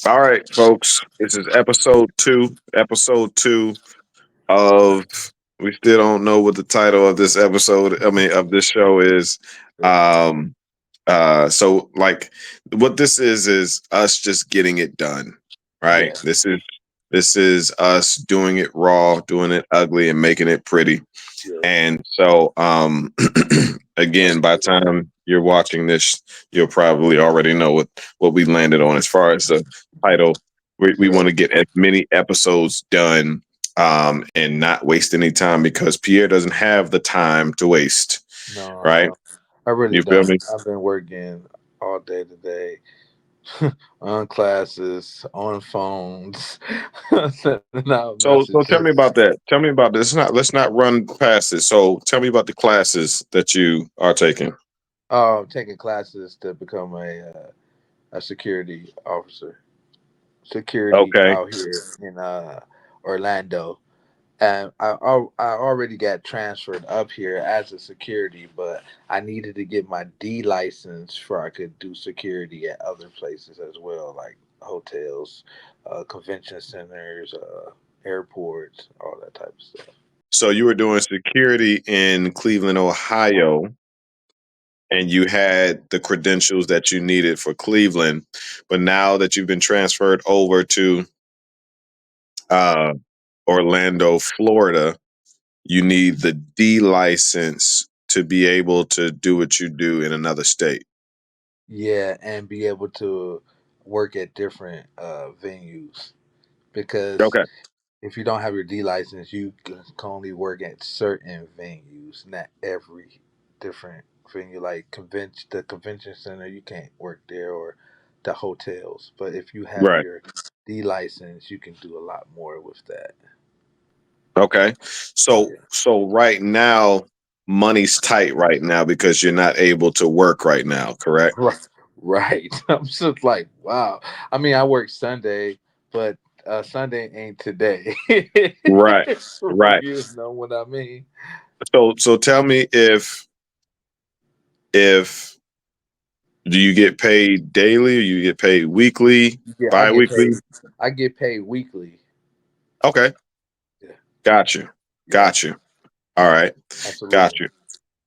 All right, folks. This is episode two. Episode two of we still don't know what the title of this episode. I mean, of this show is. Um. So like, what this is us just getting it done. Yeah, Right. This is us doing it raw, doing it ugly, and making it pretty. yeah. And so, again, by the time you're watching this, you'll probably already know what we landed on as far as the title. We want to get as many episodes done, and not waste any time because Pierre doesn't have the time to waste. No, I Right? don't. I really You feel don't. me? I've been working all day today on classes, on phones, sending out So tell me messages. about that. Tell me about this. Let's not run past it. So tell me about the classes that you are taking. Taking classes to become a security officer. Security Okay. out here in Orlando. And I already got transferred up here as a security, but I needed to get my D license before I could do security at other places as well, like hotels, convention centers, airports, all that type of stuff. So you were doing security in Cleveland, Ohio, and you had the credentials that you needed for Cleveland, but now that you've been transferred over to uh, Orlando, Florida, you need the D license to be able to do what you do in another state. Yeah, and be able to work at different venues because Okay. if you don't have your D license, you can only work at certain venues, not every different venue. Like the convention center, you can't work there, or the hotels. But if you have Right. your D license, you can do a lot more with that. Okay. So Yeah. so right now, money's tight right now because you're not able to work right now, correct? Right. Right. I'm just like, wow. I mean, I work Sunday, but Sunday ain't today. Right. Right. You know what I mean? So tell me if do you get paid daily or you get paid weekly, Yeah, I get bi-weekly? paid. I get paid weekly. Okay. Yeah. Got you. Yeah. Got you. All right. Got Absolutely. you.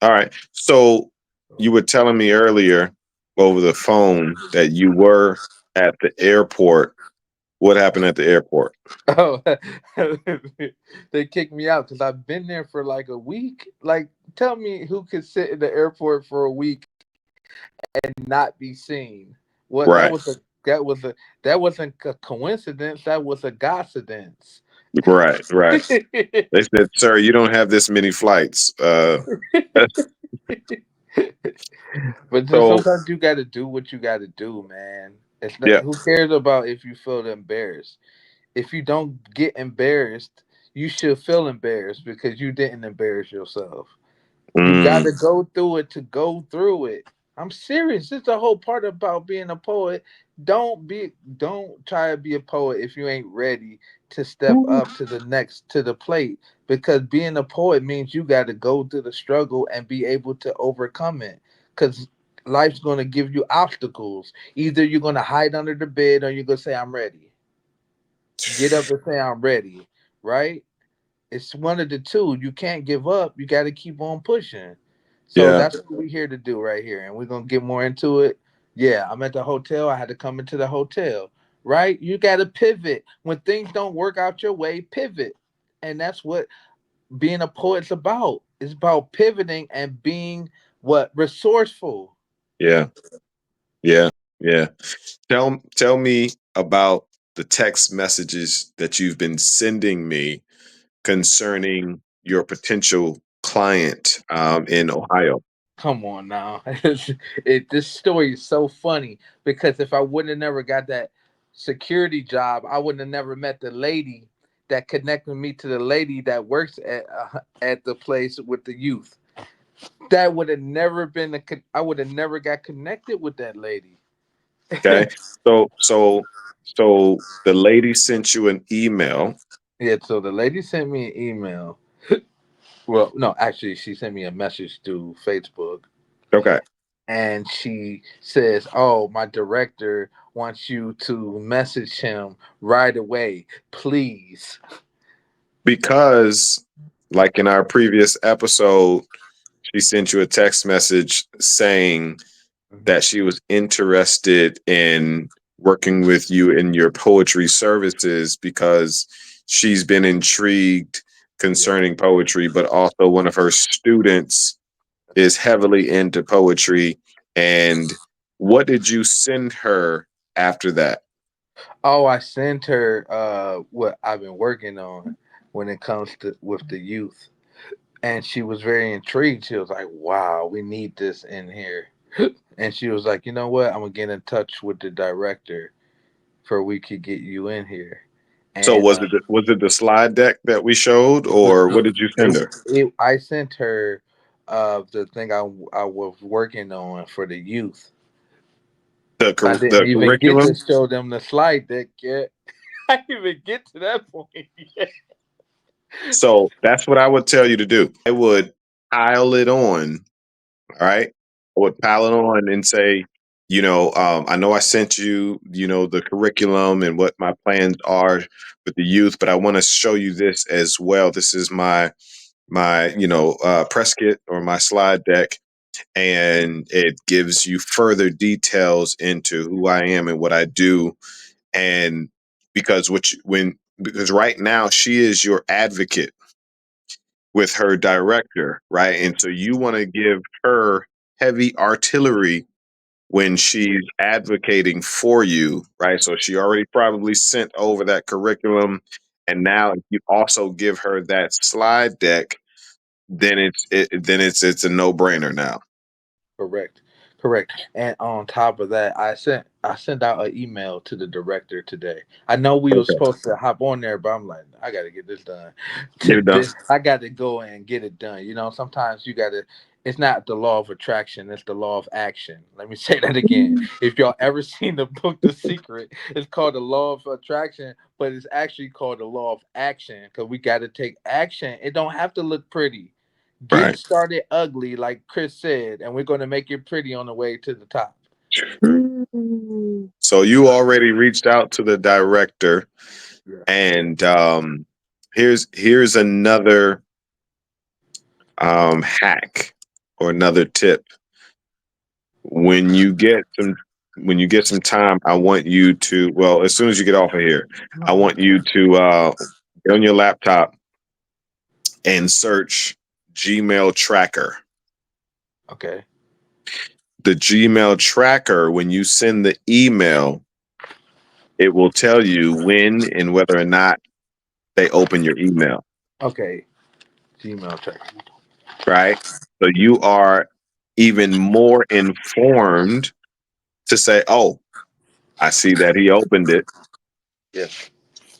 All right. So you were telling me earlier over the phone that you were at the airport. What happened at the airport? Oh, they kicked me out because I've been there for like a week. Like, tell me who could sit in the airport for a week and not be seen? What Right. that was a that wasn't a coincidence. That was a godcidence. Right. Right. They said, "Sir, you don't have this many flights." But just So sometimes you got to do what you got to do, man. It's not yeah. who cares about if you feel embarrassed. If you don't get embarrassed, you should feel embarrassed because you didn't embarrass yourself. You got Mm, to go through it to go through it. I'm serious. It's the whole part about being a poet. Don't try to be a poet if you ain't ready to step up to the next to the plate because being a poet means you got to go through the struggle and be able to overcome it cuz life's going to give you obstacles. Either you're going to hide under the bed or you're going to say I'm ready. Get up and say I'm ready, right? It's one of the two. You can't give up. You got to keep on pushing. So yeah. that's what we're here to do right here. And we're going to get more into it. Yeah, I'm at the hotel. I had to come into the hotel, right? You got to pivot. When things don't work out your way, pivot. And that's what being a poet's about. It's about pivoting and being what? Resourceful. Yeah. Yeah. Yeah. Tell me about the text messages that you've been sending me concerning your potential client in Ohio. Come on now. This story is so funny because if I wouldn't have never got that security job, I wouldn't have never met the lady that connected me to the lady that works at the place with the youth. That would have never been I would have never got connected with that lady. Okay. So the lady sent you an email. Yeah, so the lady sent me an email. Well, no, actually she sent me a message through Facebook Okay. and she says, "Oh, my director wants you to message him right away, please. Because, like in our previous episode, she sent you a text message saying that she was interested in working with you in your poetry services because she's been intrigued Yeah. concerning poetry, but also one of her students is heavily into poetry. And what did you send her after that? Oh, I sent her what I've been working on when it comes to with the youth. And she was very intrigued. She was like, "Wow, we need this in here." And she was like, "You know what? I'm gonna get in touch with the director for we could get you in here." So And was it the slide deck that we showed, or what did you send her? I sent her the thing I was working on for the youth. I didn't The even get to curriculum? show them the slide deck yet. I didn't even get to that point yet. So that's what I would tell you to do. I would pile it on. All right. I would pile it on and say, I know I sent you, the curriculum and what my plans are with the youth, but I want to show you this as well. This is my press kit or my slide deck, and it gives you further details into who I am and what I do. And because right now she is your advocate with her director, right? And so you want to give her heavy artillery when she's advocating for you, right? So she already probably sent over that curriculum, and now if you also give her that slide deck, then it's a no brainer now. Correct. Correct. And on top of that, I sent out an email to the director today. I know we were Okay, supposed to hop on there, but I'm like, I gotta get this done. get it done. I gotta go and get it done. You know, sometimes you gotta it's not the law of attraction, it's the law of action. Let me say that again. If y'all ever seen the book The Secret, it's called the law of attraction, but it's actually called the law of action because we gotta take action. It don't have to look pretty. Get Right. started ugly, like Chris said, and we're going to make it pretty on the way to the top. So you already reached out to the director, Yeah. and here's another hack or another tip. when you get some when you get some time, I want you to, well, as soon as you get off of here, I want you to get on your laptop and search Gmail tracker. Okay. The Gmail tracker, when you send the email, it will tell you when and whether or not they open your email, Okay. Gmail check. right? So you are even more informed to say, oh, I see that he opened it, Yes.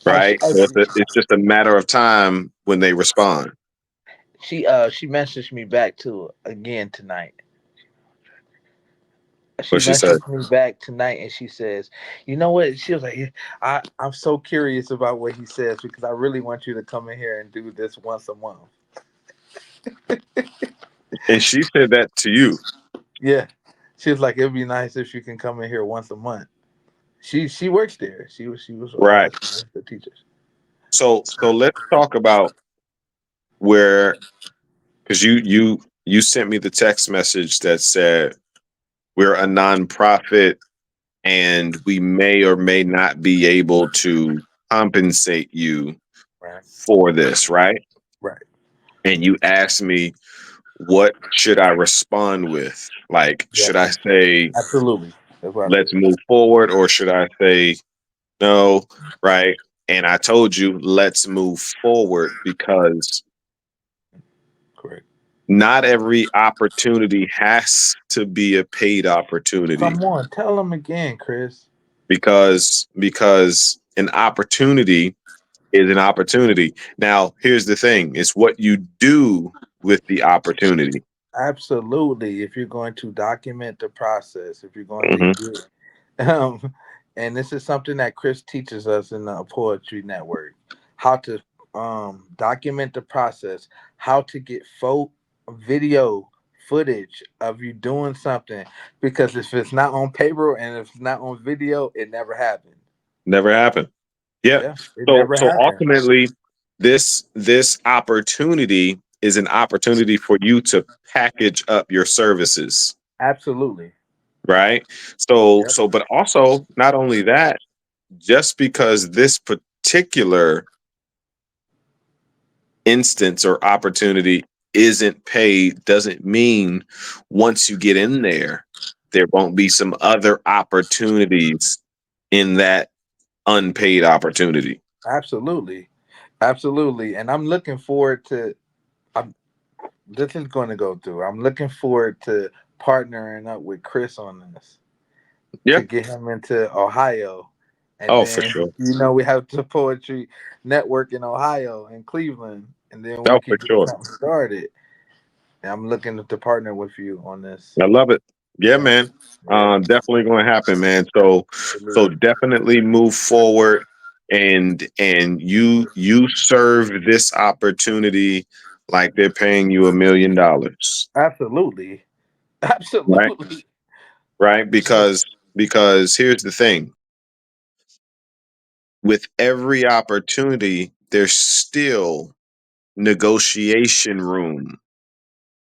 Oh, right? So it's just a matter of time when they respond. she messaged me back to again tonight. She What she said. messaged me back tonight and she says, "You know what?" She was like, I'm so curious about what he says because I really want you to come in here and do this once a month." And she said that to you. Yeah. She was like, "It'd be nice if you can come in here once a month." She works there. She was Right. the teacher. So let's talk about where, because you sent me the text message that said we're a nonprofit and we may or may not be able to compensate you Right. for this, right? Right. And you asked me, what should I respond with? Like, Yeah. should I say Absolutely. That's what I let's said. move forward, or should I say no, right? And I told you, let's move forward, because Correct. not every opportunity has to be a paid opportunity, Come on, tell them again, Chris. because an opportunity is an opportunity. Now, here's the thing, it's what you do with the opportunity. Absolutely. If you're going to document the process, if you're going to Hmm. and this is something that Chris teaches us in the Poetry Network, how to document the process, how to get video footage of you doing something, because if it's not on paper and if it's not on video, it never happened. Never happened. Yeah. Yeah, it So never so happened. ultimately, this opportunity is an opportunity for you to package up your services, Absolutely. right? So Yep. so but also not only that, just because this particular instance or opportunity isn't paid doesn't mean once you get in there won't be some other opportunities in that unpaid opportunity. Absolutely. Absolutely. And I'm looking forward to. I'm, this is going to go through. I'm looking forward to partnering up with Chris on this Yeah. to get him into Ohio. And Oh, for then, sure. we have the poetry network in Ohio and Cleveland, and then we Oh, for could get sure. something started. And I'm looking to partner with you on this. I love it. Yeah, Yeah. man. Yeah. Definitely going to happen, man. So Absolutely. definitely move forward, and you serve this opportunity like they're paying you $1 million, Absolutely. right? Absolutely. Right? Because here's the thing: with every opportunity, there's still negotiation room.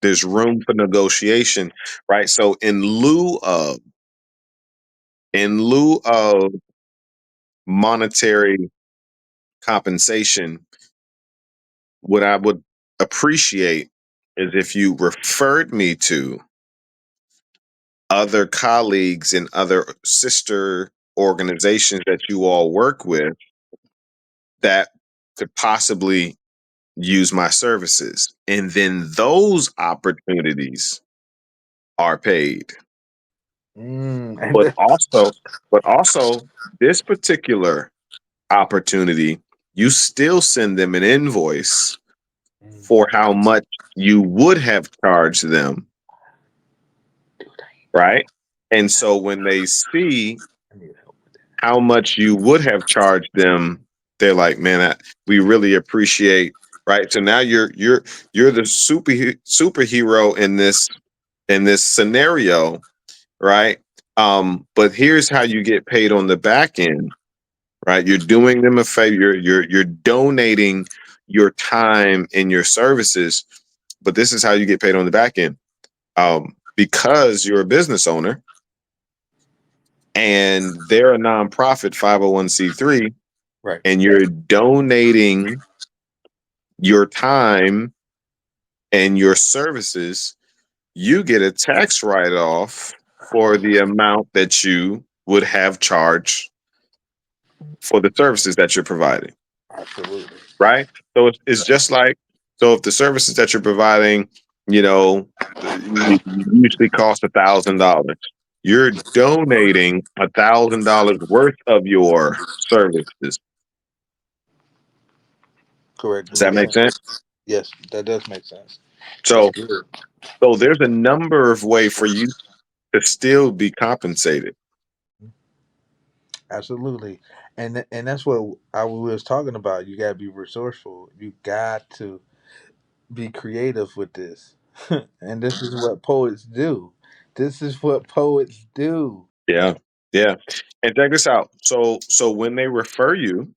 There's room for negotiation, right? So in lieu of monetary compensation, what I would appreciate is if you referred me to other colleagues and other sister organizations that you all work with that could possibly use my services. And then those opportunities are paid. And But also, but also this particular opportunity, you still send them an invoice for how much you would have charged them, right? And so when they see I need help with that. how much you would have charged them, they're like, "Man, we really appreciate." Right? So now you're the superhero in this scenario, right? But here's how you get paid on the back end, right? You're doing them a favor. You're donating your time and your services, but this is how you get paid on the back end. Because you're a business owner and they're a nonprofit 501(c)(3), Right. and you're donating your time and your services, you get a tax write off for the amount that you would have charged for the services that you're providing, Absolutely. right? So it's just like, so if the services that you're providing, you know, usually cost $1,000, you're donating $1,000 worth of your services. Correct. Does that Makes make sense. sense? Yes, that does make sense. That's So, good. so there's a number of ways for you to still be compensated. Absolutely. And that's what I was talking about. You gotta be resourceful. You got to be creative with this. And this is what poets do. This is what poets do. Yeah, yeah. And check this out. So when they refer you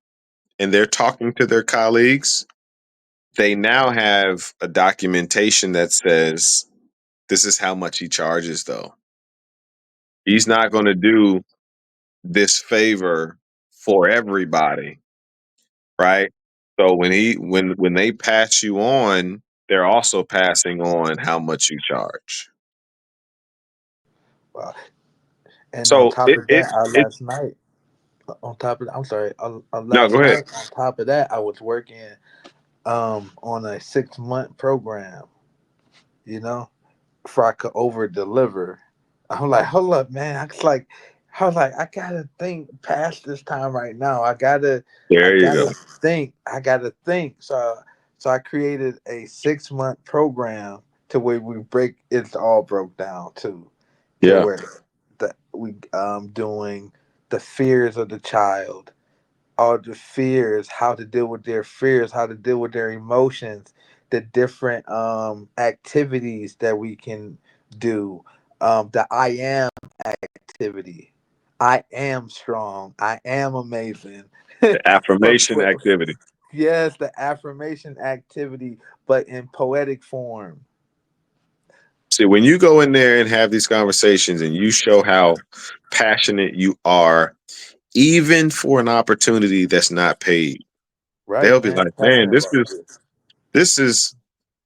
and they're talking to their colleagues, they now have a documentation that says this is how much he charges. Though he's not going to do this favor for everybody, right? So when they pass you on, they're also passing on how much you charge. Wow. And on So top it of it that, it last night, on top of I'm sorry, no, last go ahead. night on top of that, I was working on a 6 month program. You know, before I could over deliver. I'm like, hold up, man. I gotta think past this time right now. I There you gotta go. I gotta think. So I created a 6 month program to where we break it's all broke down to Yeah, where we doing the fears of the child, all the fears, how to deal with their fears, how to deal with their emotions. the different activities that we can do. The I am activity. I am strong. I am amazing. The for, affirmation for, activity. yes, the affirmation activity, but in poetic form. See, when you go in there and have these conversations and you show how passionate you are, even for an opportunity that's not paid, Right, they'll be man. like, "Man, Passionate about this. this is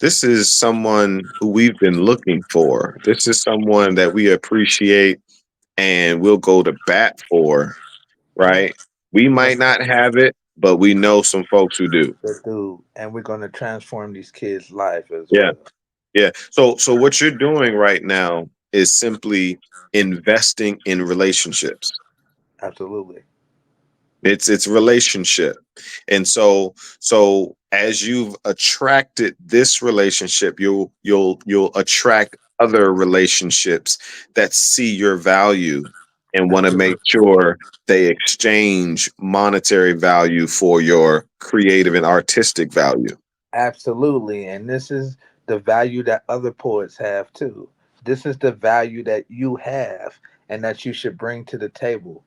this is someone who we've been looking for. This is someone that we appreciate and we'll go to bat for." Yeah. Right? We We're might gonna not have it, but we know some folks who do. do, and we're gonna transform these kids' life as Yeah. well. Yeah. So what you're doing right now is simply investing in relationships. Absolutely. It's relationship. And so as you've attracted this relationship, you'll attract other relationships that see your value and want to make Absolutely. sure they exchange monetary value for your creative and artistic value. Absolutely. And this is the value that other poets have too. This is the value that you have and that you should bring to the table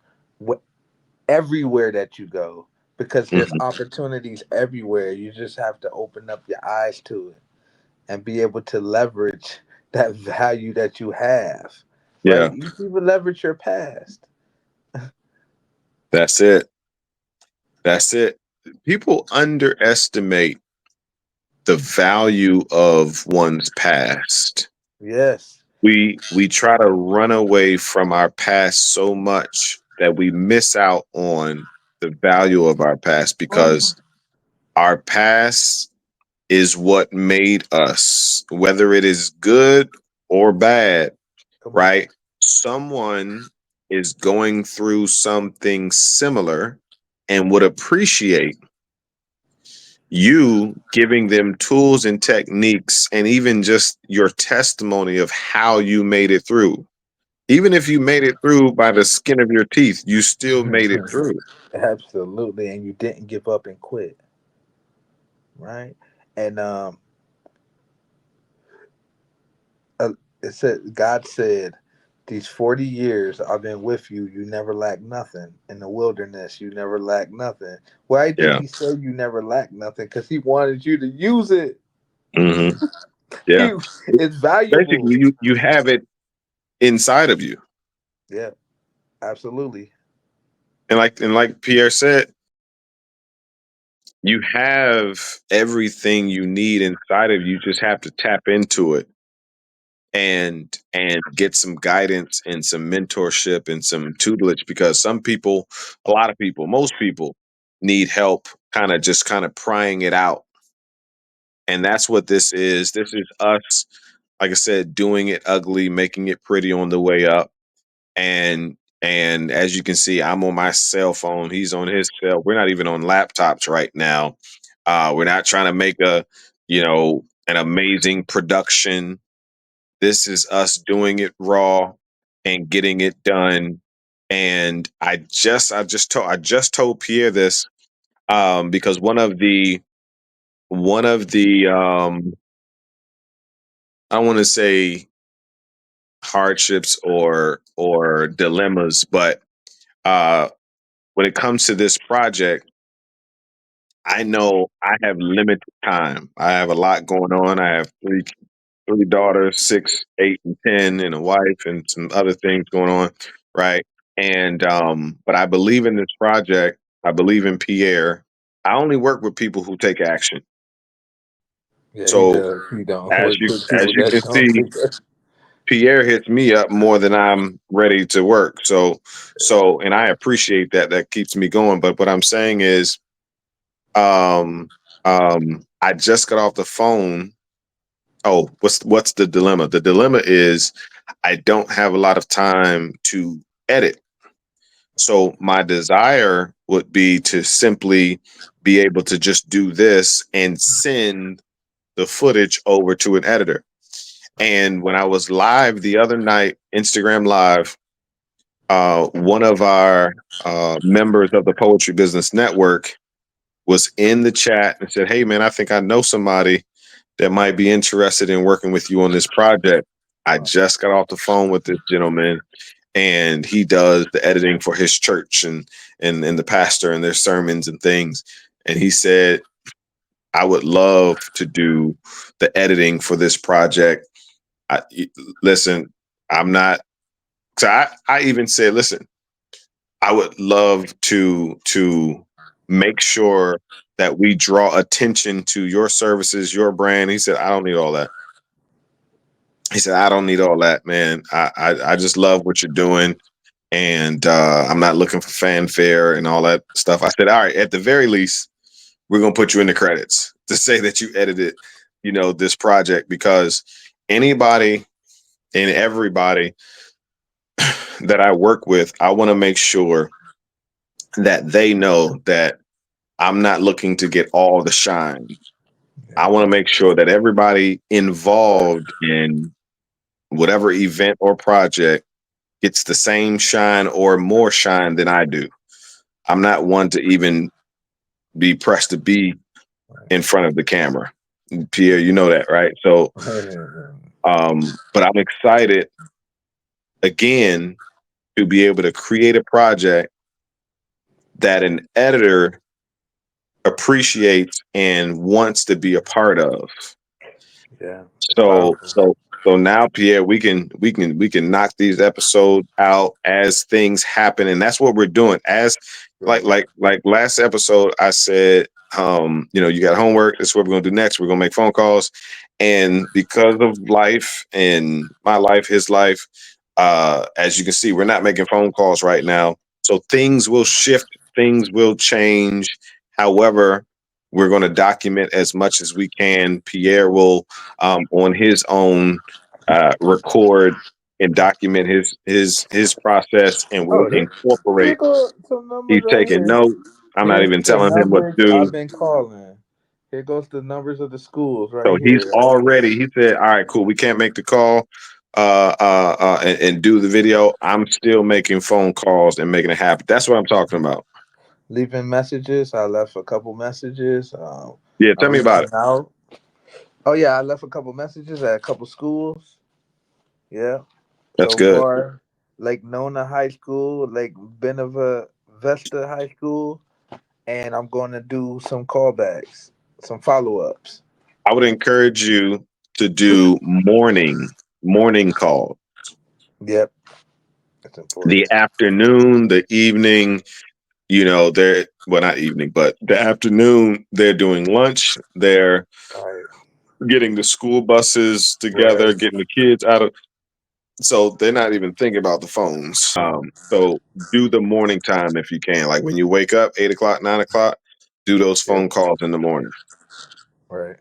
everywhere that you go, because there's Mhm. opportunities everywhere. You just have to open up your eyes to it and be able to leverage that value that you have. Right? Yeah, You can even leverage your past. that's it. That's it. People underestimate the value of one's past. Yes. We try to run away from our past so much that we miss out on the value of our past Oh, because our past is what made us, whether it is good or bad, come on. right? Someone is going through something similar and would appreciate you giving them tools and techniques and even just your testimony of how you made it through. Even if you made it through by the skin of your teeth, you still made it through. Absolutely. And you didn't give up and quit. Right? And uh, it said God said, "These 40 years I've been with you, you never lack nothing. In the wilderness, you never lack nothing." Why did Yeah. He say you never lack nothing? Because He wanted you to use it. Hmm. Yeah. He, it's valuable. Basically, you have it inside of you. Yeah, absolutely. And like Pierre said, you have everything you need inside of you. You just have to tap into it and get some guidance and some mentorship and some tutelage because some people, a lot of people, most people need help kind of prying it out. And that's what this is. This is us, like I said, doing it ugly, making it pretty on the way up. And as you can see, I'm on my cell phone. He's on his cell. We're not even on laptops right now. We're not trying to make an amazing production. This is us doing it raw and getting it done. And I just told Pierre this because one of the I want to say hardships or dilemmas, but uh when it comes to this project, I know I have limited time. I have a lot going on. I have three daughters, 6, 8, and 10, and a wife, and some other things going on, right? And but I believe in this project. I believe in Pierre. I only work with people who take action. Yeah, he So does. He don't as work you with as people you that can don't see, think that. Pierre hits me up more than I'm ready to work. So and I appreciate that. That keeps me going. But what I'm saying is, um, I just got off the phone. Oh, what's the dilemma? The dilemma is I don't have a lot of time to edit. So my desire would be to simply be able to just do this and send the footage over to an editor. And when I was live the other night, Instagram Live, one of our members of the Poetry Business Network was in the chat and said, "Hey, man, I think I know somebody that might be interested in working with you on this project. I just got off the phone with this gentleman, and he does the editing for his church and the pastor and their sermons and things. And he said, I would love to do the editing for this project. I, listen, I'm not. So I even said, listen, I would love to make sure that we draw attention to your services, your brand. He said, I don't need all that. He said, I don't need all that, man. I just love what you're doing. And I'm not looking for fanfare and all that stuff. I said, all right, at the very least, we're gonna put you in the credits to say that you edited, this project, because anybody and everybody that I work with, I want to make sure that they know that I'm not looking to get all the shine. I Yeah. want to make sure that everybody involved in whatever event or project gets the same shine or more shine than I do. I'm not one to even be pressed to be Right. in front of the camera. Pierre, you know that, right? So, but I'm excited again to be able to create a project that an editor appreciates and wants to be a part of. Yeah. It's So powerful. so so now, Pierre, we can knock these episodes out as things happen, and that's what we're doing. As like Right. like like last episode, I said, you got homework. This is what we're gonna do next. We're gonna make phone calls, and because of life and my life, his life, as you can see, we're not making phone calls right now. So things will shift, things will change. However, we're going to document as much as we can. Pierre will, on his own, record and document his process, and will Oh, here incorporate. go some He's numbers right taking here. notes. I'm not Here's even the telling him what numbers to I've do. been calling. Here goes the numbers of the schools So right he's here. already. He said, "All right, cool. We can't make the call, and do the video. I'm still making phone calls and making it happen. That's what I'm talking about. Leaving messages. I left a couple messages. Yeah, tell I'm me about reaching it. out. Oh yeah, I left a couple messages at a couple schools. Yeah. That's So good. far, Lake Nona High School, Lake Beneva Vesta High School, and I'm going to do some callbacks, some follow ups. I would encourage you to do morning call. Yep, that's The important. afternoon, the evening, they're well, not evening, but the afternoon, they're doing lunch. They're Right, getting the school buses together, right. getting the kids out of. So they're not even thinking about the phones. So do the morning time if you can. Like when you wake up, 8 o'clock, 9 o'clock, do those Yep, phone calls in the morning. right.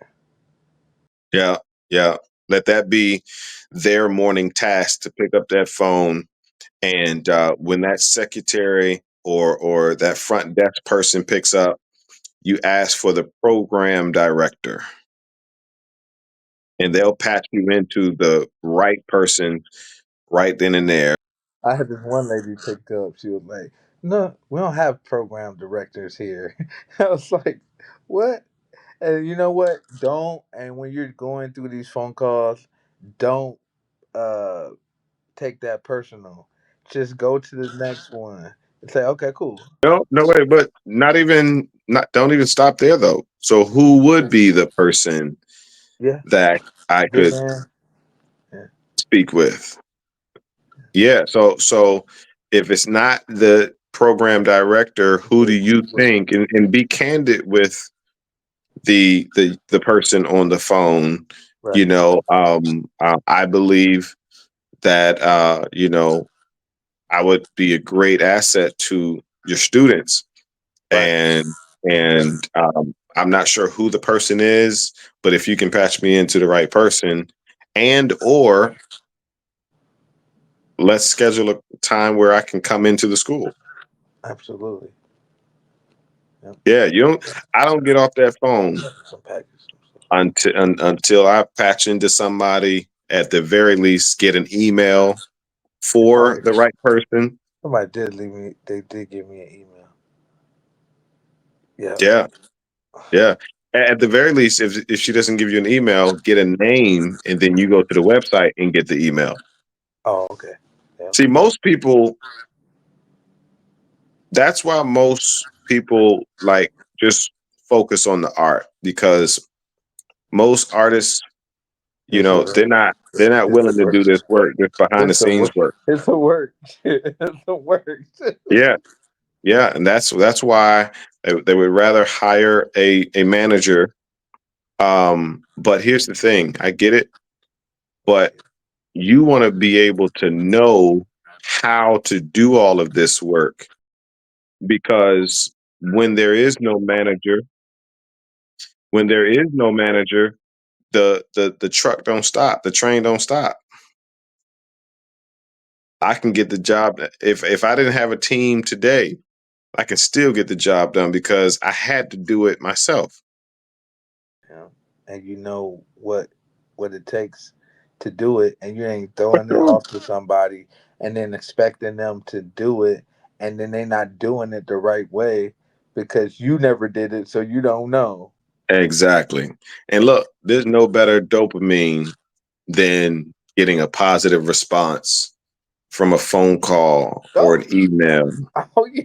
Yeah, yeah. Let that be their morning task to pick up that phone. And when that secretary or that front desk person picks up, you ask for the program director, and they'll patch you into the right person right then and there. I had this one lady picked up. She was like, "No, we don't have program directors here." I was like, "What?" And you know what? Don't. And when you're going through these phone calls, don't uh take that personal. Just go to the next one and say, "Okay, cool." No, no way. But not even not. Don't even stop there though. So who would be the person Yeah, that I get could in. Yeah, speak with? Yeah. So if it's not the program director, who do you think? And be candid with the person on the phone. right, I believe that I would be a great asset to your students, right. and I'm not sure who the person is, but if you can patch me into the right person, and or let's schedule a time where I can come into the school. Absolutely. Yep. Yeah, I don't get off that phone Some package. until I patch into somebody, at the very least get an email Oh for yeah. the right person. Somebody did leave me. They did give me an email. Yeah. Yeah, yeah. At the very least, if she doesn't give you an email, get a name, and then you go to the website and get the email. Oh, okay. Yeah. See, most people. That's why most people like just focus on the art because most artists, It's a they're not it's a willing to work. do this work, this behind the It's a scenes work. work. It's a work. It's a work. Yeah, yeah, and that's why they would rather hire a manager. But here's the thing, I get it, but you want to be able to know how to do all of this work because when there is no manager, when there is no manager, the truck don't stop, the train don't stop. I can get the job if I didn't have a team today, I can still get the job done because I had to do it myself. Yeah. And you know what it takes to do it, and you ain't For throwing it sure. off to somebody and then expecting them to do it, and then they not doing it the right way because you never did it, so you don't know. Exactly. And look, there's no better dopamine than getting a positive response from a phone call or Oh, an email. oh yeah.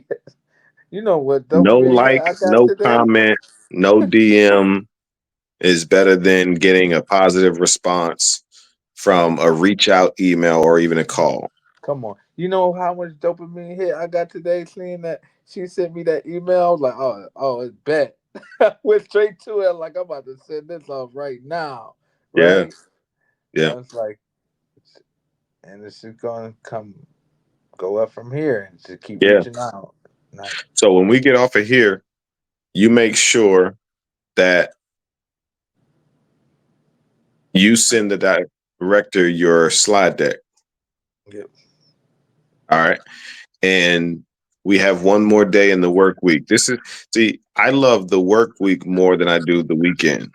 You know what No dopamine hit like, I got no today? comment, no DM is better than getting a positive response from a reach out email or even a call. Come on. You know how much dopamine hit I got today seeing that she sent me that email? I was like, oh, it's bet. I went straight to it like I'm about to send this off right now. Yeah, Right? yeah, I was like, and it's just gonna go up from here and just keep yeah. reaching out. Not So when we get off of here, you make sure that you send the director your slide deck. yep. All right. And we have one more day in the work week. See, I love the work week more than I do the weekend.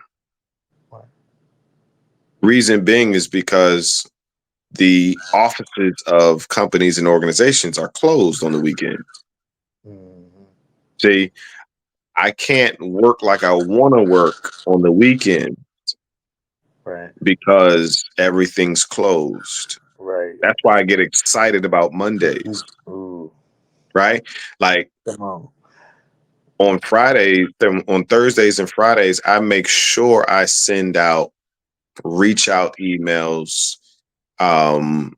Reason being is because the offices of companies and organizations are closed on the weekend. Mm-hmm. See, I can't work like I want to work on the weekend Right. because everything's closed. Right. That's why I get excited about Mondays, Ooh. right? Like Come on. on Fridays, on Thursdays and Fridays, I make sure I send out reach out emails. Um,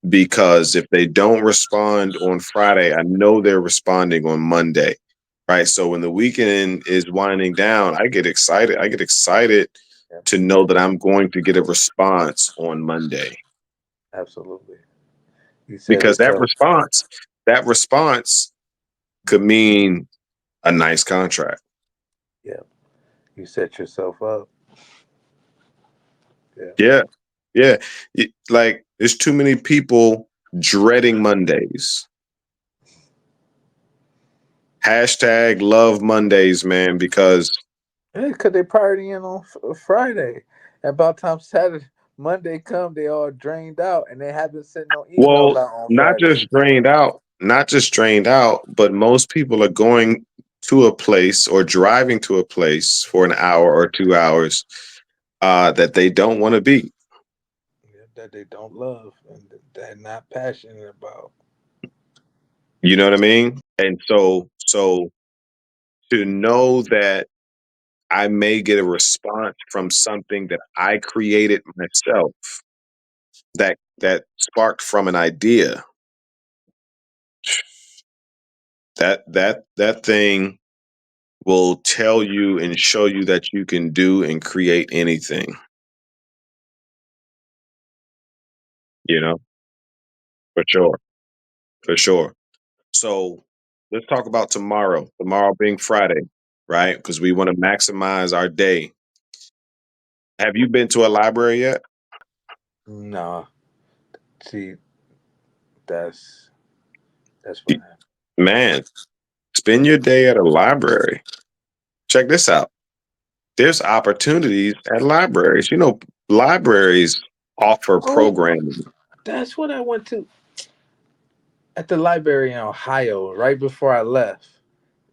because if they don't respond on Friday, I know they're responding on Monday. Right. So when the weekend is winding down, I get excited. I get excited Yep. to know that I'm going to get a response on Monday Absolutely. You said because it so. that response could mean a nice contract. Yeah. You set yourself up. Yeah. Yeah. Yeah. Like there's too many people dreading Mondays. Hashtag love Mondays, man, because Yeah, cause they partying on Friday. About time Saturday, Monday come, they all drained out, and they haven't sent no emails well, out on Friday. not just drained out, but most people are going to a place or driving to a place for an hour or 2 hours that they don't want to be. Yeah, that they don't love and that they're not passionate about. You know what I mean? And so to know that I may get a response from something that I created myself that sparked from an idea, that thing will tell you and show you that you can do and create anything, you know, for sure. For sure. So let's talk about tomorrow. Tomorrow being Friday, right? Because we want to maximize our day. Have you been to a library yet? Nah, see, that's that's what happened. Man, spend your day at a library. Check this out. There's opportunities at libraries. Libraries offer Oh, programming. that's what I went to at the library in Ohio right before I left.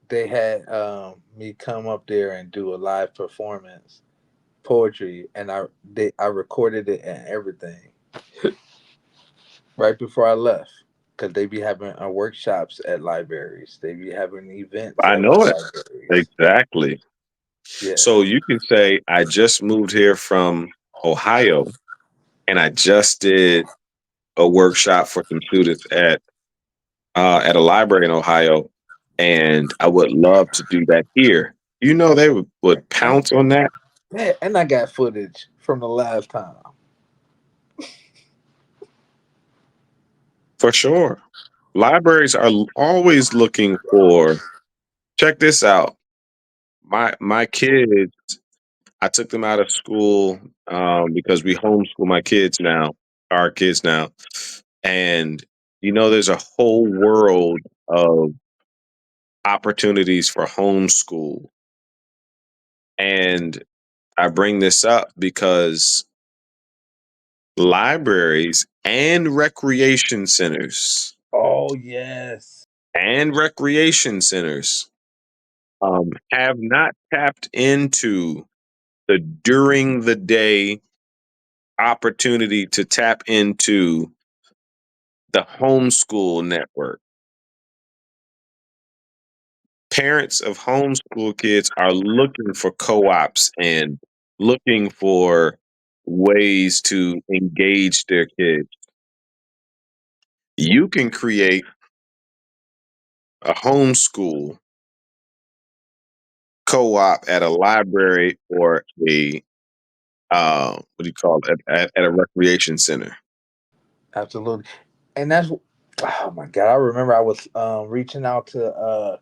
they had me come up there and do a live performance poetry, and I recorded it and everything right before I left, because they be having workshops at libraries. They be having events I at know it libraries. exactly. So Yes. you can say, I just moved here from Ohio, and I just did a workshop for some students at a library in Ohio, and I would love to do that here. You know, they would And, pounce on that yeah, and I got footage from the last time. for sure. Libraries are always looking for. Check this out. My kids, I took them out of school because we homeschool my kids now, our kids now, and there's a whole world of opportunities for homeschool. And I bring this up because libraries Oh yes. and recreation centers have not tapped into the during the day opportunity to tap into the homeschool network. Parents of homeschool kids are looking for co-ops and looking for ways to engage their kids. You can create a homeschool co-op at a library or a what do you call it, at a recreation center. Absolutely. And that's, oh my god, I remember I was reaching out to uh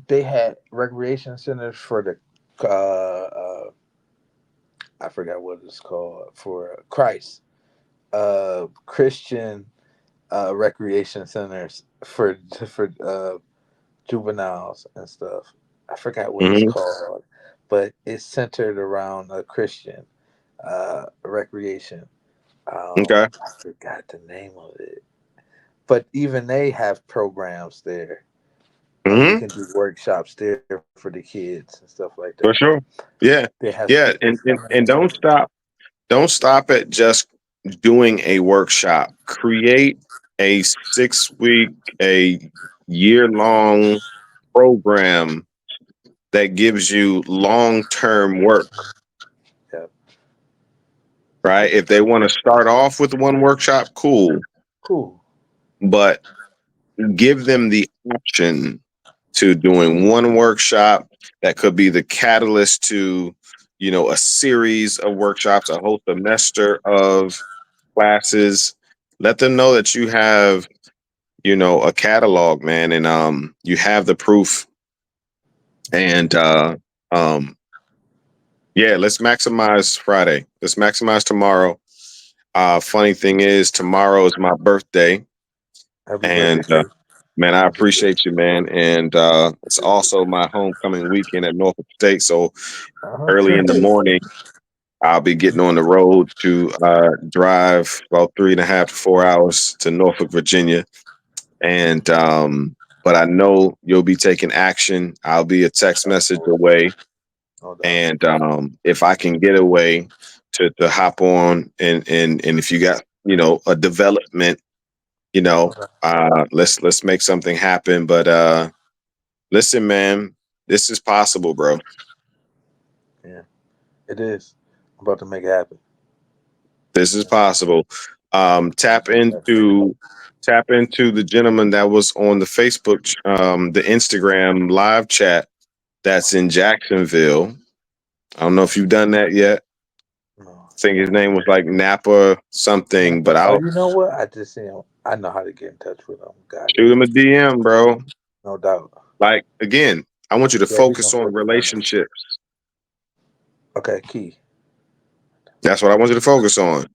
they had recreation centers for the I forgot what it's called, for Christ, Christian recreation centers for juveniles and stuff. I forgot what it's Hmm. called, but it's centered around a Christian recreation. Okay. I forgot the name of it, but even they have programs there. You Hmm. can do workshops there for the kids and stuff like that. For sure. Yeah. They have Yeah. speakers And, coming and in. don't stop. Don't stop at just doing a workshop. Create a 6 week, a year long program that gives you long term work, Yeah, right? If they want to start off with one workshop, cool. cool. But give them the option to doing one workshop that could be the catalyst to, a series of workshops, a whole semester of classes. Let them know that you have, a catalog, man, and you have the proof. And um, yeah, let's maximize Friday. Let's maximize tomorrow. Funny thing is, tomorrow is my birthday, Happy birthday, and Keith. man, I Happy birthday. appreciate you, man. And it's also my homecoming weekend at Norfolk State. So early in the Okay. morning, I'll be getting on the road to drive about 3.5 to 4 hours to Norfolk, Virginia. And but I know you'll be taking action. I'll be a text message away, No doubt. and if I can get away to hop on, and if you got a development, No doubt. let's make something happen. But listen, man, this is possible, bro. Yeah, it is. I'm about to make it happen. This is possible. I'm Tap make it happen. into the gentleman that was on the Facebook, the Instagram live chat that's in Jacksonville. I don't know if you've done that yet. No, I think his no. name was like Napa something, but Napa. Oh, I'll you know what? I just see him. I know how to get in touch with him. Got it. shoot him a DM, bro. No doubt. Like again, I want you to Yeah, we gonna focus on focus on that. relationships. Okay, Key. That's what I want you to focus on.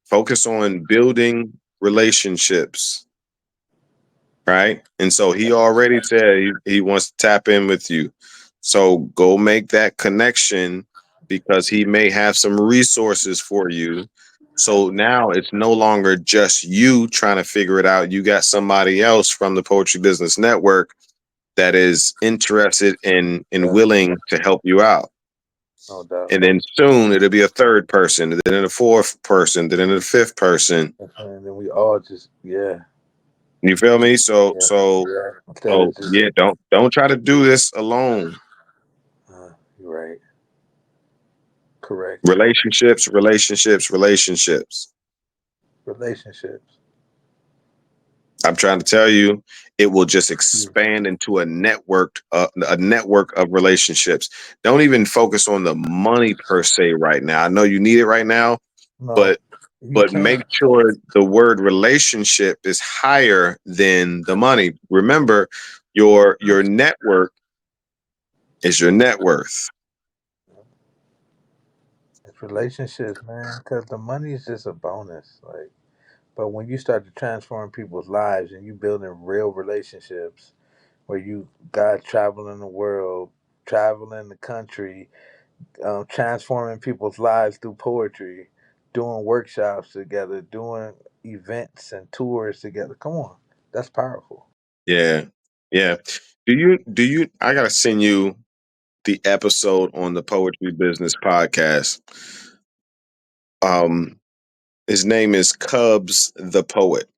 Focus on building relationships, right? And so he already said he wants to tap in with you. So go make that connection because he may have some resources for you. So now it's no longer just you trying to figure it out. You got somebody else from the Poetry Business Network that is interested in Yeah, willing to help you out. no doubt. And then soon it'll be a third person, and then a fourth person, then a fifth person. And then we all just, yeah, You feel me? So yeah, so yeah. Instead so of just, yeah, don't try to do this alone. you're right. Correct. Relationships, relationships, relationships. Relationships. I'm trying to tell you, it will just expand into a network of relationships. Don't even focus on the money per se right now. I know you need it right now, No, but you make can't. sure the word relationship is higher than the money. Remember, your network is your net worth. It's relationships, man. Because the money is just a bonus. Like, but when you start to transform people's lives and you building real relationships, where you got traveling the world, traveling the country, transforming people's lives through poetry, doing workshops together, doing events and tours together. Come on, that's powerful. Yeah. Yeah. Do you I gotta send you the episode on the Poetry Business Podcast. Um his name is Cubs the Poet.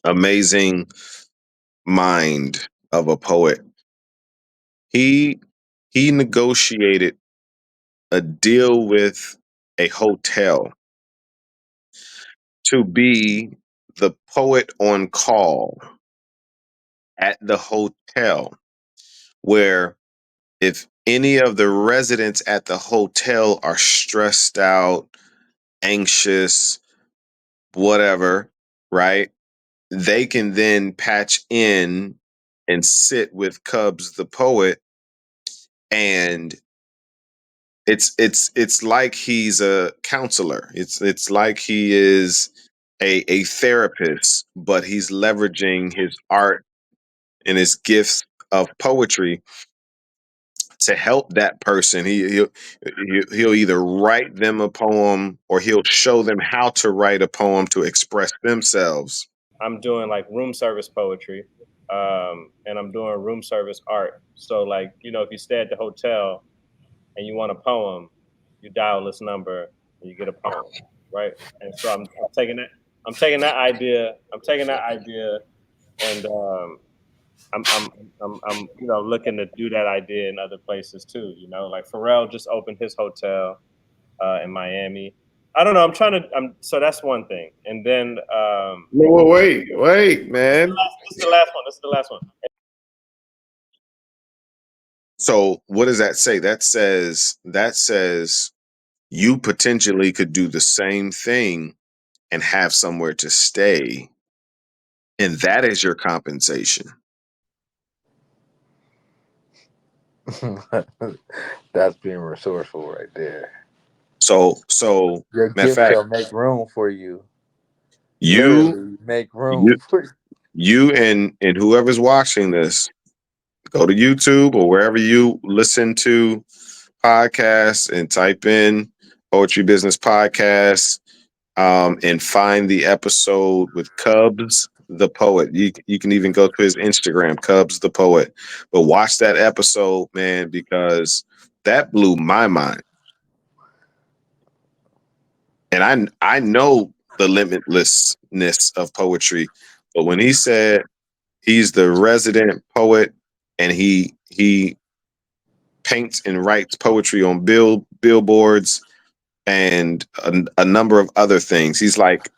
Amazing mind of a poet. He he negotiated a deal with a hotel to be the poet on call at the hotel, where if any of the residents at the hotel are stressed out, anxious, whatever, right? They can then patch in and sit with Cubs the poet, and it's like he's a counselor. It's like he is a therapist, but he's leveraging his art and his gifts of poetry to help that person. He'll either write them a poem or he'll show them how to write a poem to express themselves. I'm doing like room service poetry, and I'm doing room service art. So like, if you stay at the hotel and you want a poem, you dial this number and you get a poem, right? And so I'm taking that, I'm taking that idea, and I'm, I'm looking to do that idea in other places too. Like Pharrell just opened his hotel in Miami. I don't know. So that's one thing, and then Wait, man. this is the last one. This is the last one. So what does that say? That says you potentially could do the same thing and have somewhere to stay, and that is your compensation. That's being resourceful right there. So Your matter of gift fact, shall make room for you. you Literally make room you for you. you and whoever's watching this, go to YouTube or wherever you listen to podcasts and type in Poetry Business Podcast, and find the episode with Cubs the Poet. You can even go to his Instagram, Cubs the Poet. But watch that episode, man, because that blew my mind. And I know the limitlessness of poetry, but when he said he's the resident poet and he paints and writes poetry on billboards and a number of other things. He's like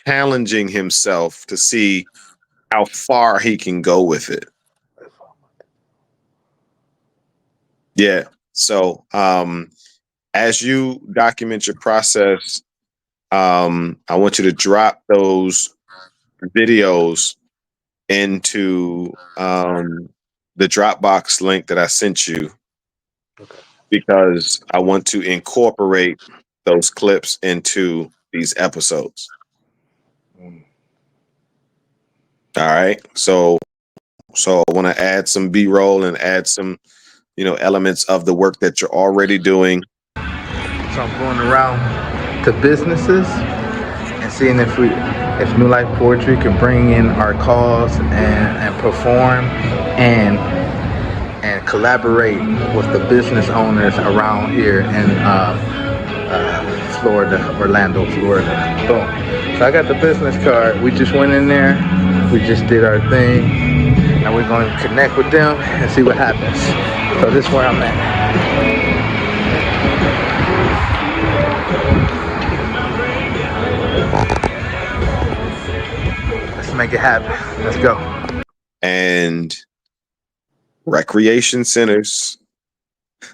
challenging himself to see how far he can go with it. Yeah. So as you document your process, I want you to drop those videos into the Dropbox link that I sent you, Okay. because I want to incorporate those clips into these episodes. Mm. All right. So I want to add some B-roll and add some, elements of the work that you're already doing. So I'm going around to businesses and seeing if New Life Poetry could bring in our calls and perform and collaborate with the business owners around here in Florida, Orlando, Florida. Boom. So I got the business card. We just went in there. We just did our thing. And we're going to connect with them and see what happens. So this is where I'm at. Let's make it happen. Let's go. And recreation centers,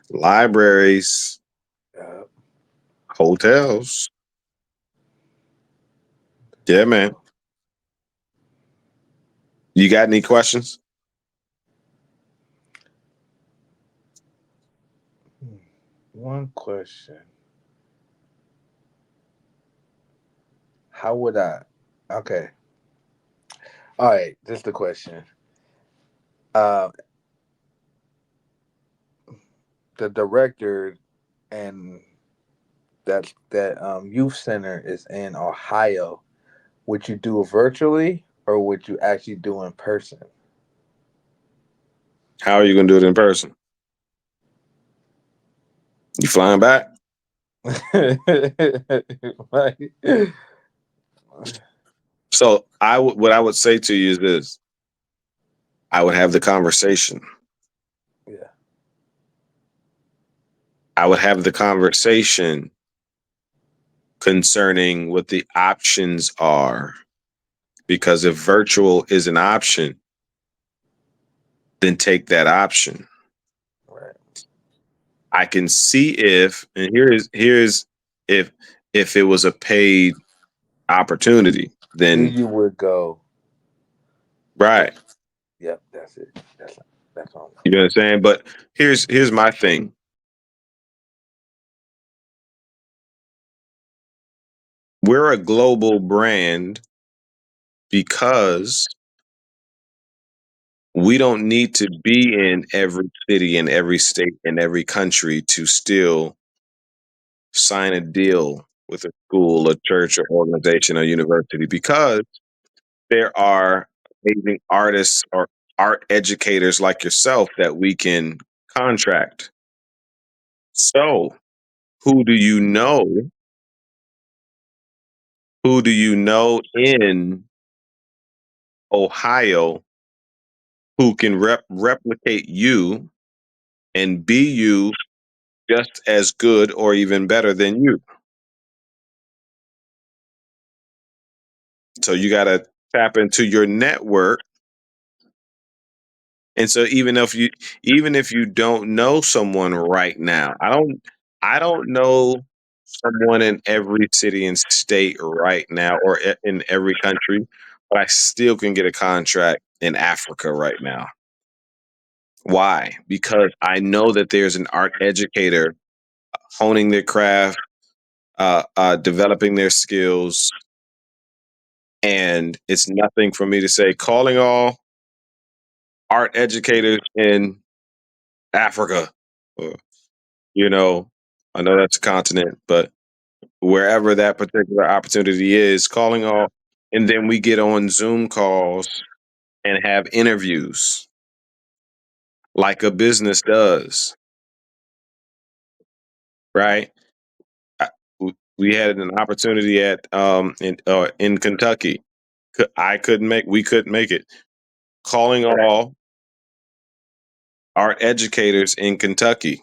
libraries, hotels. Yeah, man. You got any questions? One question. How would I? Okay. All right. This is the question. Uh, the director and that youth center is in Ohio. Would you do it virtually or would you actually do in person? How are you going to do it in person? You flying back? Like, So what I would say to you is this: I would have the conversation. yeah. I would have the conversation concerning what the options are. Because if virtual is an option, then take that option. Right. I can see if, and here's if it was a paid opportunity, Then then you would go. right. Yep. That's it. That's all. You know what I'm saying? But here's my thing. We're a global brand because we don't need to be in every city and every state and every country to still sign a deal with a school, a church, or organization, or university because there are amazing artists or art educators like yourself that we can contract. So, who do you know? Who do you know in Ohio who can replicate you and be you just as good or even better than you? So you got to tap into your network. And so even if you don't know someone right now, I don't know someone in every city and state right now or in every country, but I still can get a contract in Africa right now. Why? Because I know that there's an art educator honing their craft, developing their skills, and it's nothing for me to say calling all art educators in Africa. Or, you know, I know that's a continent, but wherever that particular opportunity is, calling all, and then we get on Zoom calls and have interviews like a business does, right? I- we had an opportunity at in Kentucky. We couldn't make it. Calling all art educators in Kentucky,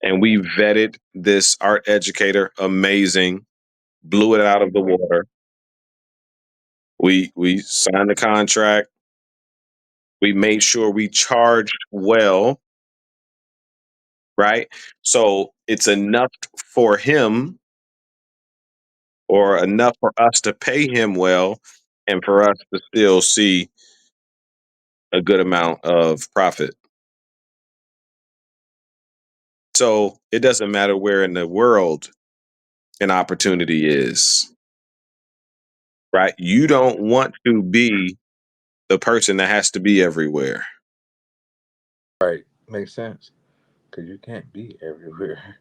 and we vetted this art educator, amazing, blew it out of the water. We signed the contract. We made sure we charged well, right? So it's enough for him or enough for us to pay him well and for us to still see a good amount of profit. So it doesn't matter where in the world an opportunity is, right? You don't want to be the person that has to be everywhere, Right. Makes sense. Because you can't be everywhere.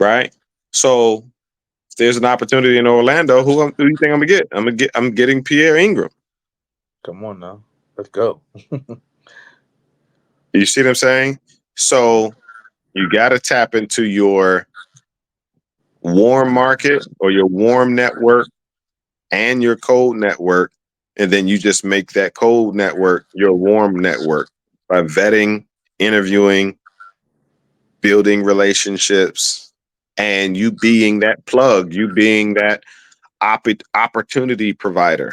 right? So there's an opportunity in Orlando, who do you think I'm gonna get? I'm getting Pierre Ingram. Come on now, let's go. You see what I'm saying? So you got to tap into your warm market or your warm network and your cold network, and then you just make that cold network your warm network by vetting, interviewing, building relationships, and you being that plug, you being that opportunity provider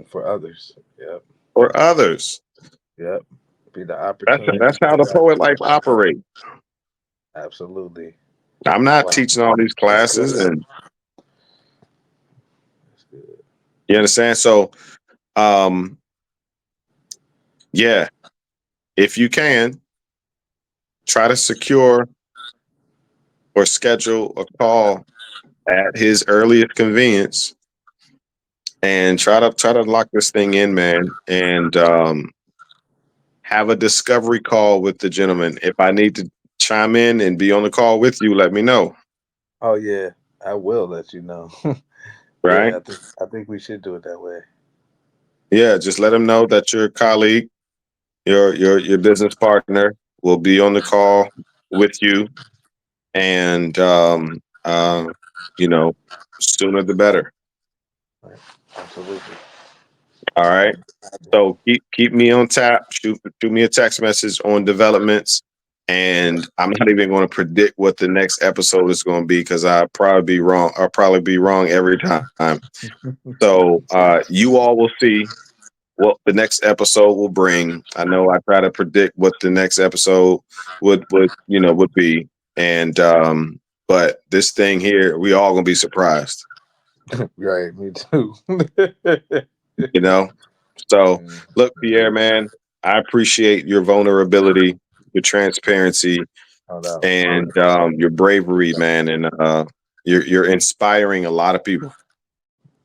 For others. Yep. for others. Yep. Be the That's opportunity how the poet life provider. operates. Absolutely. I'm not Wow. teaching all these That's classes, good. and That's good. you understand. So, um, yeah, if you can try to secure or schedule a call at his earliest convenience, and try to lock this thing in, man, and have a discovery call with the gentleman. If I need to chime in and be on the call with you, let me know. Oh yeah, I will let you know. Right? Yeah, I think we should do it that way. Yeah, just let him know that your colleague, your business partner, will be on the call with you, and you know, sooner the better. Right. Absolutely. All right. I'll So keep me on tap. Shoot me a text message on developments, and I'm not even going to predict what the next episode is going to be because I'll probably be wrong. I'll probably be wrong every time. So you all will see what the next episode will bring. I know I try to predict what the next episode would be, and but this thing here, we all gonna be surprised. right, me too. You know. So Mm, look, Pierre, man, I appreciate your vulnerability, your transparency, no doubt. and your bravery, man, and you're inspiring a lot of people.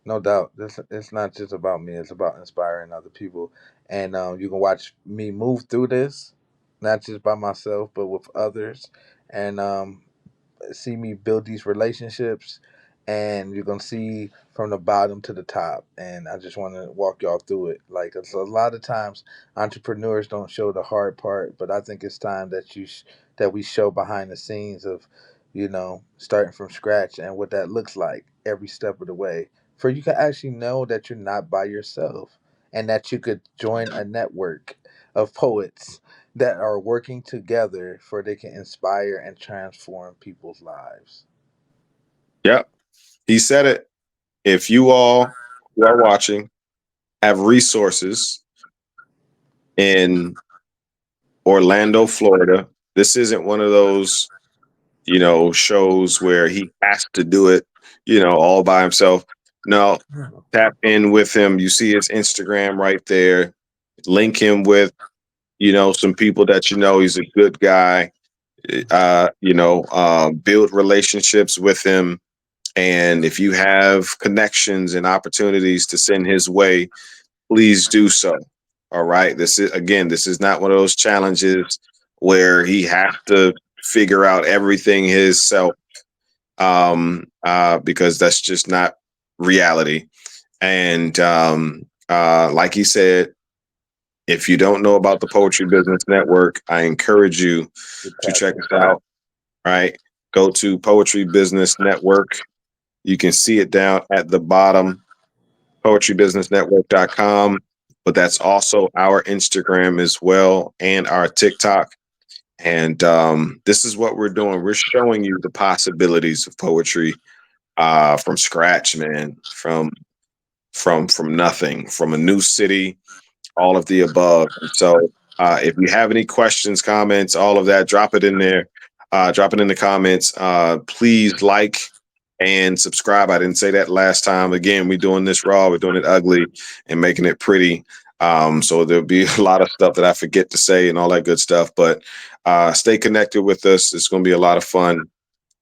No doubt. This it's not just about me. It's about inspiring other people, and you can watch me move through this, not just by myself, but with others, and see me build these relationships, and you're gonna see from the bottom to the top. And I just want to walk y'all through it. Like it's a lot of times entrepreneurs don't show the hard part, but I think it's time that that we show behind the scenes of, starting from scratch and what that looks like every step of the way. For you to actually know that you're not by yourself, and that you could join a network of poets that are working together for they can inspire and transform people's lives. Yep, he said it. If you all who are watching have resources in Orlando, Florida, this isn't one of those shows where he has to do it, all by himself. No, tap in with him. You see his Instagram right there. Link him with, some people that he's a good guy. Build relationships with him. And if you have connections and opportunities to send his way, please do so. All right. This is not one of those challenges where he has to figure out everything himself, because that's just not reality. And like he said, if you don't know about the Poetry Business Network, I encourage you Get to tapped check in. us out. Right, go to Poetry Business Network. You can see it down at the bottom, poetrybusinessnetwork.com. But that's also our Instagram as well and our TikTok. And this is what we're doing. We're showing you the possibilities of poetry from scratch, man, from nothing, from a new city, all of the above. And so if you have any questions, comments, all of that, drop it in there. Drop it in the comments. Please like and subscribe. I didn't say that last time. Again, we're doing this raw. We're doing it ugly and making it pretty. So there'll be a lot of stuff that I forget to say and all that good stuff. But stay connected with us. It's going to be a lot of fun.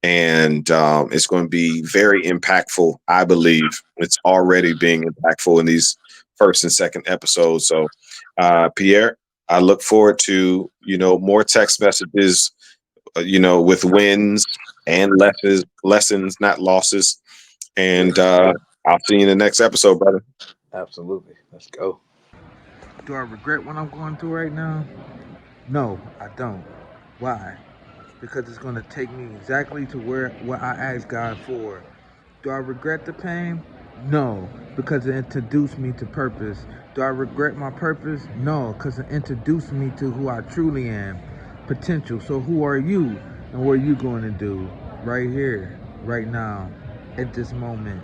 And it's going to be very impactful. I believe it's already being impactful in these first and second episodes. So, Pierre, I look forward to more text messages, with wins and lessons, not losses. And Yes. I'll see you in the next episode, brother. Absolutely. Let's go. Do I regret what I'm going through right now? No, I don't. Why? Because it's going to take me exactly to where what I asked God for. Do I regret the pain? No, because it introduced me to purpose. Do I regret my purpose? No, because it introduced me to who I truly am. Potential. So who are you? And what are you going to do right here, right now, at this moment?